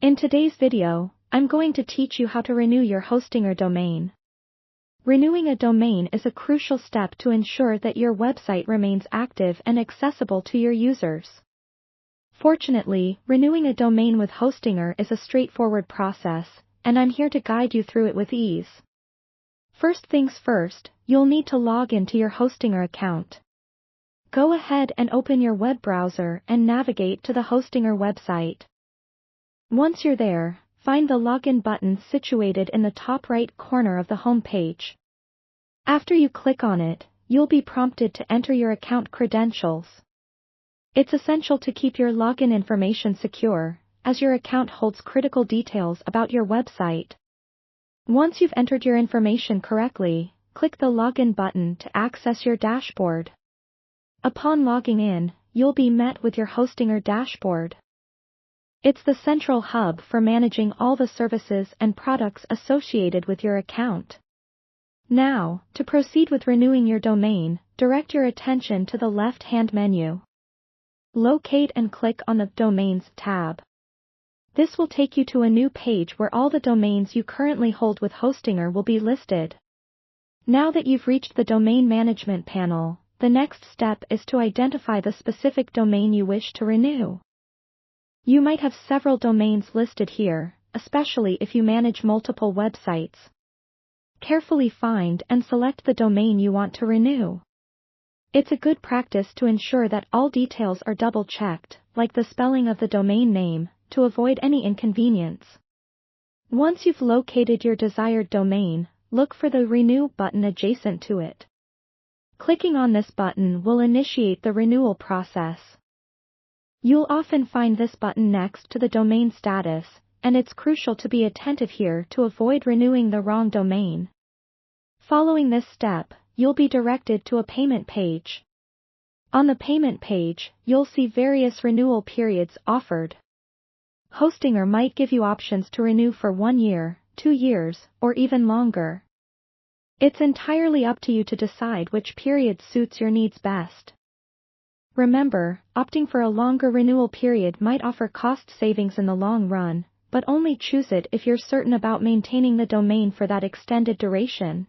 In today's video, I'm going to teach you how to renew your hosting or domain. Renewing a domain is a crucial step to ensure that your website remains active and accessible to your users. Fortunately, renewing a domain with Hostinger is a straightforward process, and I'm here to guide you through it with ease. First things first, you'll need to log into your Hostinger account. Go ahead and open your web browser and navigate to the Hostinger website. Once you're there, find the login button situated in the top right corner of the home page. After you click on it, you'll be prompted to enter your account credentials. It's essential to keep your login information secure, as your account holds critical details about your website. Once you've entered your information correctly, click the login button to access your dashboard. Upon logging in, you'll be met with your Hostinger dashboard. It's the central hub for managing all the services and products associated with your account. Now, to proceed with renewing your domain, direct your attention to the left-hand menu. Locate and click on the Domains tab. This will take you to a new page where all the domains you currently hold with Hostinger will be listed. Now that you've reached the Domain Management panel, the next step is to identify the specific domain you wish to renew. You might have several domains listed here, especially if you manage multiple websites. Carefully find and select the domain you want to renew. It's a good practice to ensure that all details are double-checked, like the spelling of the domain name, to avoid any inconvenience. Once you've located your desired domain, look for the Renew button adjacent to it. Clicking on this button will initiate the renewal process. You'll often find this button next to the domain status, and it's crucial to be attentive here to avoid renewing the wrong domain. Following this step, you'll be directed to a payment page. On the payment page, you'll see various renewal periods offered. Hostinger might give you options to renew for 1 year, 2 years, or even longer. It's entirely up to you to decide which period suits your needs best. Remember, opting for a longer renewal period might offer cost savings in the long run, but only choose it if you're certain about maintaining the domain for that extended duration.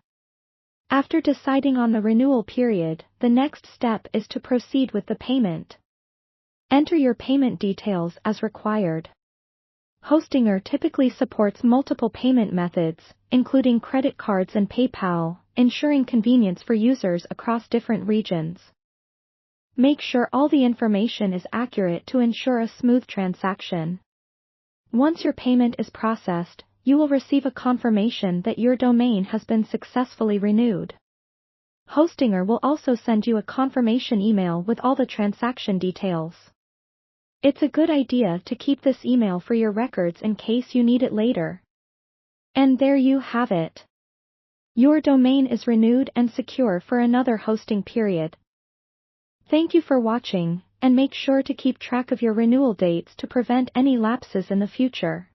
After deciding on the renewal period, the next step is to proceed with the payment. Enter your payment details as required. Hostinger typically supports multiple payment methods, including credit cards and PayPal, ensuring convenience for users across different regions. Make sure all the information is accurate to ensure a smooth transaction. Once your payment is processed, you will receive a confirmation that your domain has been successfully renewed. Hostinger will also send you a confirmation email with all the transaction details. It's a good idea to keep this email for your records in case you need it later. And there you have it. Your domain is renewed and secure for another hosting period. Thank you for watching, and make sure to keep track of your renewal dates to prevent any lapses in the future.